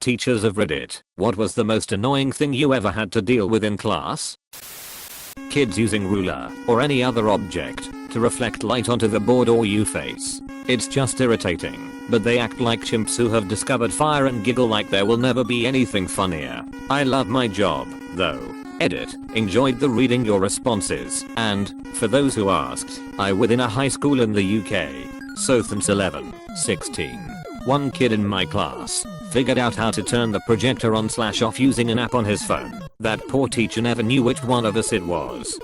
teachers of Reddit, what was the most annoying thing you ever had to deal with in class? Kids using ruler or any other object to reflect light onto the board or you face. It's just irritating, but they act like chimps who have discovered fire and giggle like there will never be anything funnier. I love my job, though. Edit. Enjoyed the reading your responses, and, for those who asked, I was in a high school in the UK. So since 11, 16. One kid in my class figured out how to turn the projector on/off using an app on his phone. That poor teacher never knew which one of us it was.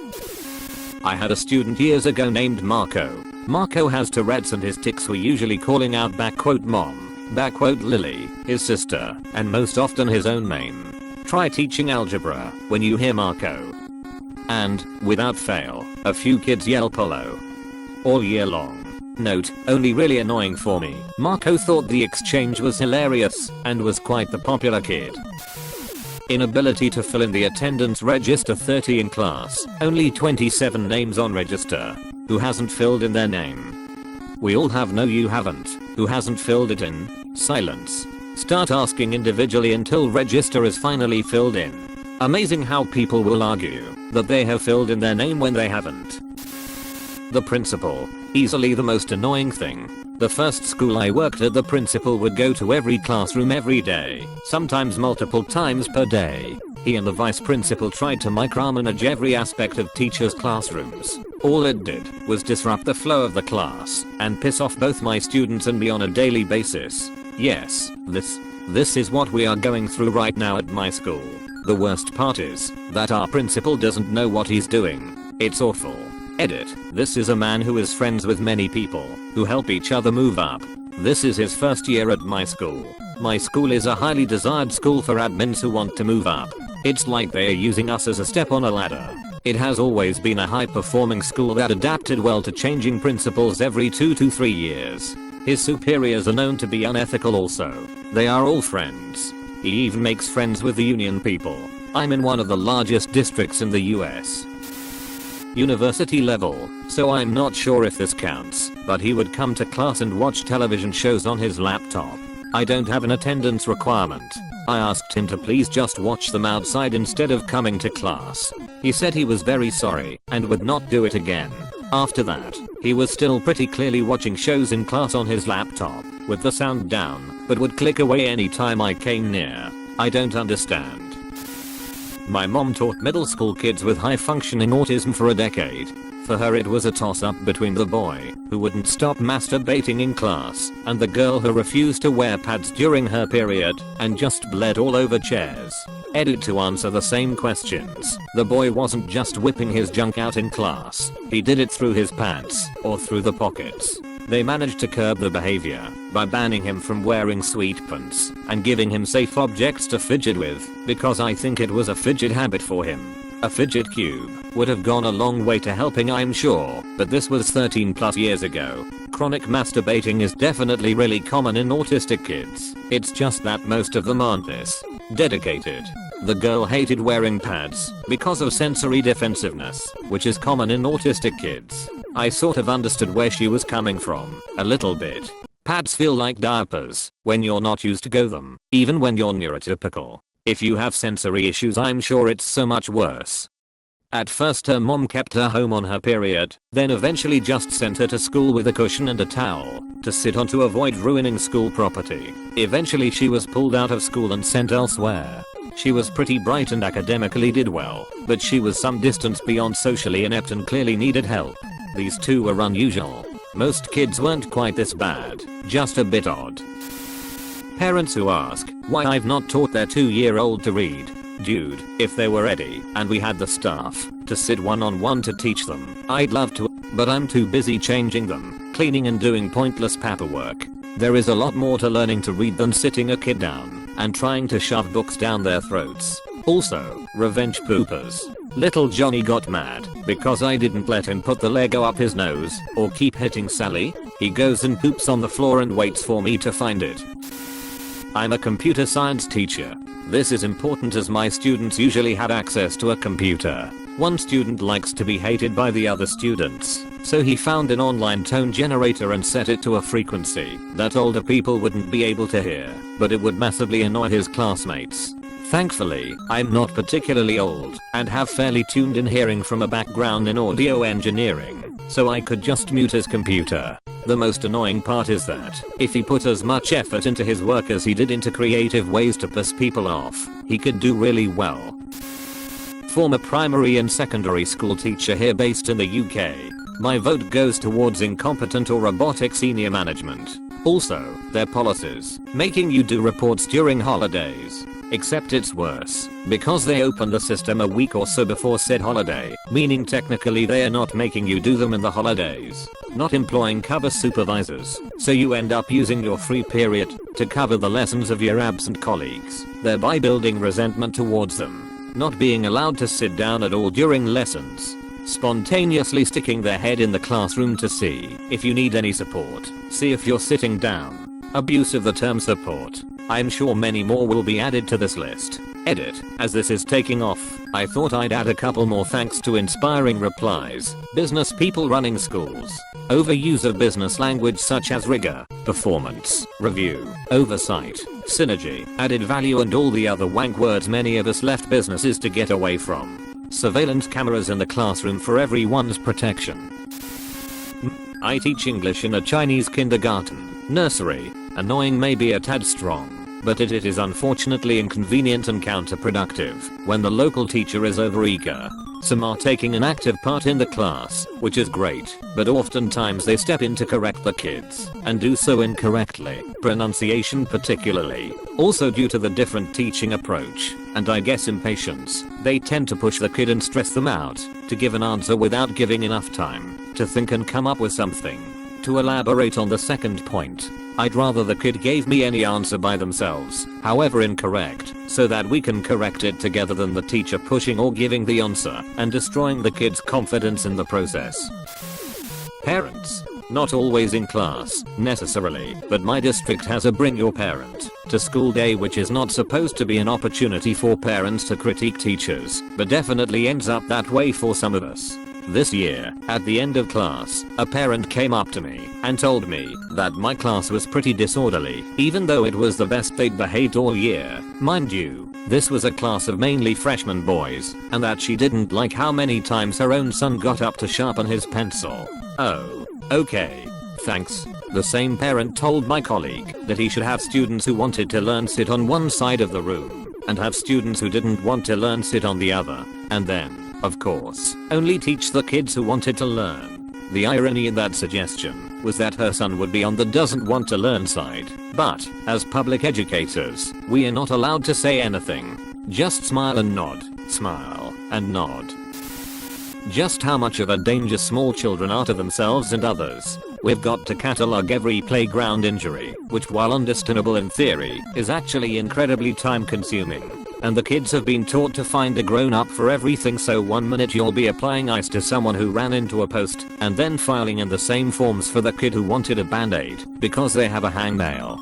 I had a student years ago named Marco. Marco has Tourette's and his tics were usually calling out "mom", "Lily", his sister, and most often his own name. Try teaching algebra when you hear Marco. And, without fail, a few kids yell "Polo" all year long. Note, only really annoying for me. Marco thought the exchange was hilarious and was quite the popular kid. Inability to fill in the attendance register. 30 in class, only 27 names on register. Who hasn't filled in their name? We all have. No, you haven't. Who hasn't filled it in? Silence. Start asking individually until register is finally filled in. Amazing how people will argue that they have filled in their name when they haven't. The principal. Easily the most annoying thing. The first school I worked at, the principal would go to every classroom every day, sometimes multiple times per day. He and the vice principal tried to micromanage every aspect of teachers' classrooms. All it did was disrupt the flow of the class and piss off both my students and me on a daily basis. Yes, this is what we are going through right now at my school. The worst part is that our principal doesn't know what he's doing. It's awful. Edit. This is a man who is friends with many people who help each other move up. This is his first year at my school. My school is a highly desired school for admins who want to move up. It's like they are using us as a step on a ladder. It has always been a high performing school that adapted well to changing principals every 2 to 3 years. His superiors are known to be unethical also. They are all friends. He even makes friends with the union people. I'm in one of the largest districts in the US. University level, so I'm not sure if this counts, but he would come to class and watch television shows on his laptop. I don't have an attendance requirement. I asked him to please just watch them outside instead of coming to class. He said he was very sorry and would not do it again. After that, he was still pretty clearly watching shows in class on his laptop, with the sound down, but would click away anytime I came near. I don't understand. My mom taught middle school kids with high functioning autism for a decade. For her it was a toss-up between the boy who wouldn't stop masturbating in class and the girl who refused to wear pads during her period and just bled all over chairs. Edit. To answer the same questions, the boy wasn't just whipping his junk out in class, he did it through his pants or through the pockets. They managed to curb the behavior by banning him from wearing sweat pants and giving him safe objects to fidget with, because I think it was a fidget habit for him. A fidget cube would have gone a long way to helping, I'm sure, but this was 13 plus years ago. Chronic masturbating is definitely really common in autistic kids. It's just that most of them aren't this dedicated. The girl hated wearing pads because of sensory defensiveness, which is common in autistic kids. I sort of understood where she was coming from, a little bit. Pads feel like diapers when you're not used to them, even when you're neurotypical. If you have sensory issues, I'm sure it's so much worse. At first her mom kept her home on her period, then eventually just sent her to school with a cushion and a towel to sit on to avoid ruining school property. Eventually she was pulled out of school and sent elsewhere. She was pretty bright and academically did well, but she was some distance beyond socially inept and clearly needed help. These two were unusual. Most kids weren't quite this bad, just a bit odd. Parents who ask why I've not taught their 2-year-old to read. Dude, if they were ready and we had the staff to sit one-on-one to teach them, I'd love to, but I'm too busy changing them, cleaning and doing pointless paperwork. There is a lot more to learning to read than sitting a kid down and trying to shove books down their throats. Also, revenge poopers. Little Johnny got mad because I didn't let him put the Lego up his nose or keep hitting Sally. He goes and poops on the floor and waits for me to find it. I'm a computer science teacher. This is important as my students usually had access to a computer. One student likes to be hated by the other students, so he found an online tone generator and set it to a frequency that older people wouldn't be able to hear, but it would massively annoy his classmates. Thankfully, I'm not particularly old and have fairly tuned in hearing from a background in audio engineering, so I could just mute his computer. The most annoying part is that if he put as much effort into his work as he did into creative ways to piss people off, he could do really well. Former primary and secondary school teacher here based in the UK. My vote goes towards incompetent or robotic senior management. Also, their policies, making you do reports during holidays. Except it's worse, because they open the system a week or so before said holiday, meaning technically they are not making you do them in the holidays. Not employing cover supervisors, so you end up using your free period to cover the lessons of your absent colleagues, thereby building resentment towards them. Not being allowed to sit down at all during lessons. Spontaneously sticking their head in the classroom to see if you need any support. See if you're sitting down. Abuse of the term support. I'm sure many more will be added to this list. Edit. As this is taking off, I thought I'd add a couple more thanks to inspiring replies. Business people running schools. Overuse of business language such as rigor, performance, review, oversight, synergy, added value and all the other wank words many of us left businesses to get away from. Surveillance cameras in the classroom for everyone's protection. I teach English in a Chinese kindergarten, nursery. Annoying may be a tad strong, but it is unfortunately inconvenient and counterproductive when the local teacher is overeager. Some are taking an active part in the class, which is great, but oftentimes they step in to correct the kids, and do so incorrectly, pronunciation particularly. Also due to the different teaching approach, and I guess impatience, they tend to push the kid and stress them out, to give an answer without giving enough time to think and come up with something. To elaborate on the second point, I'd rather the kid gave me any answer by themselves, however incorrect, so that we can correct it together than the teacher pushing or giving the answer and destroying the kid's confidence in the process. Parents. Not always in class, necessarily, but my district has a bring your parent to school day, which is not supposed to be an opportunity for parents to critique teachers, but definitely ends up that way for some of us. This year, at the end of class, a parent came up to me and told me that my class was pretty disorderly, even though it was the best they'd behaved all year. Mind you, this was a class of mainly freshman boys, and that she didn't like how many times her own son got up to sharpen his pencil. Oh, okay. Thanks. The same parent told my colleague that he should have students who wanted to learn sit on one side of the room, and have students who didn't want to learn sit on the other, and then, of course, only teach the kids who wanted to learn. The irony in that suggestion was that her son would be on the doesn't want to learn side, but, as public educators, we are not allowed to say anything. Just smile and nod, smile and nod. Just how much of a danger small children are to themselves and others. We've got to catalog every playground injury, which while understandable in theory, is actually incredibly time consuming. And the kids have been taught to find a grown-up for everything, so one minute you'll be applying ice to someone who ran into a post, and then filing in the same forms for the kid who wanted a band-aid because they have a hangnail.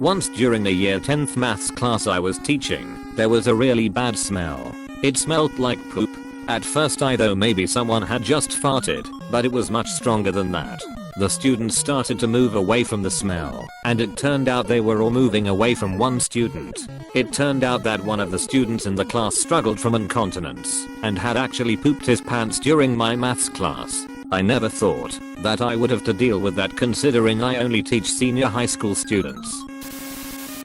Once during the year 10th maths class I was teaching, there was a really bad smell. It smelled like poop. At first I thought maybe someone had just farted, but it was much stronger than that. The students started to move away from the smell, and it turned out they were all moving away from one student. It turned out that one of the students in the class struggled from incontinence, and had actually pooped his pants during my maths class. I never thought that I would have to deal with that, considering I only teach senior high school students.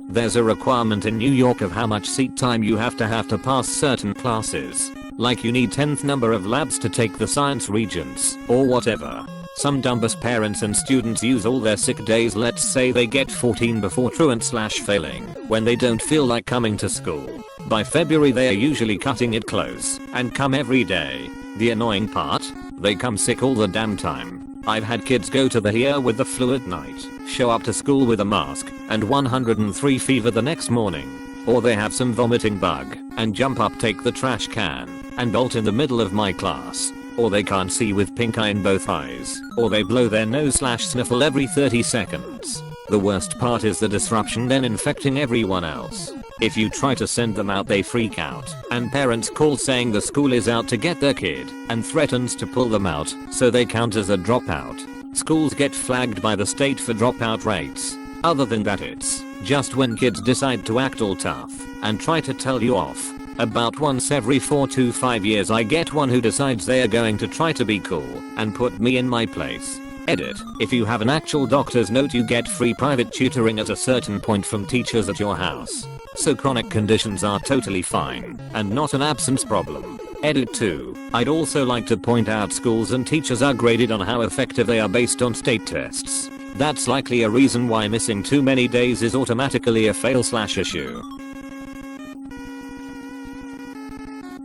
There's a requirement in New York of how much seat time you have to pass certain classes. Like you need 10th number of labs to take the science regents, or whatever. Some dumbass parents and students use all their sick days, let's say they get 14 before truant/failing, when they don't feel like coming to school. By February they are usually cutting it close, and come every day. The annoying part? They come sick all the damn time. I've had kids go to the ER with the flu at night, show up to school with a mask, and 103 fever the next morning. Or they have some vomiting bug, and jump up, take the trash can, and bolt in the middle of my class. Or they can't see with pink eye in both eyes, or they blow their nose/sniffle every 30 seconds. The worst part is the disruption then infecting everyone else. If you try to send them out they freak out, and parents call saying the school is out to get their kid and threatens to pull them out so they count as a dropout. Schools get flagged by the state for dropout rates. Other than that it's just when kids decide to act all tough and try to tell you off. About once every 4 to 5 years I get one who decides they are going to try to be cool and put me in my place. Edit. If you have an actual doctor's note you get free private tutoring at a certain point from teachers at your house. So chronic conditions are totally fine and not an absence problem. Edit 2. I'd also like to point out schools and teachers are graded on how effective they are based on state tests. That's likely a reason why missing too many days is automatically a fail/issue.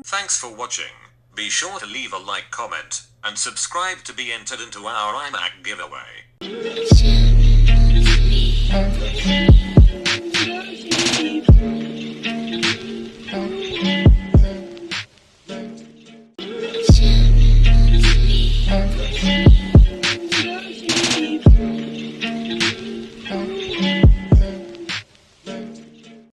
Thanks for watching. Be sure to leave a like, comment, and subscribe to be entered into our iMac giveaway.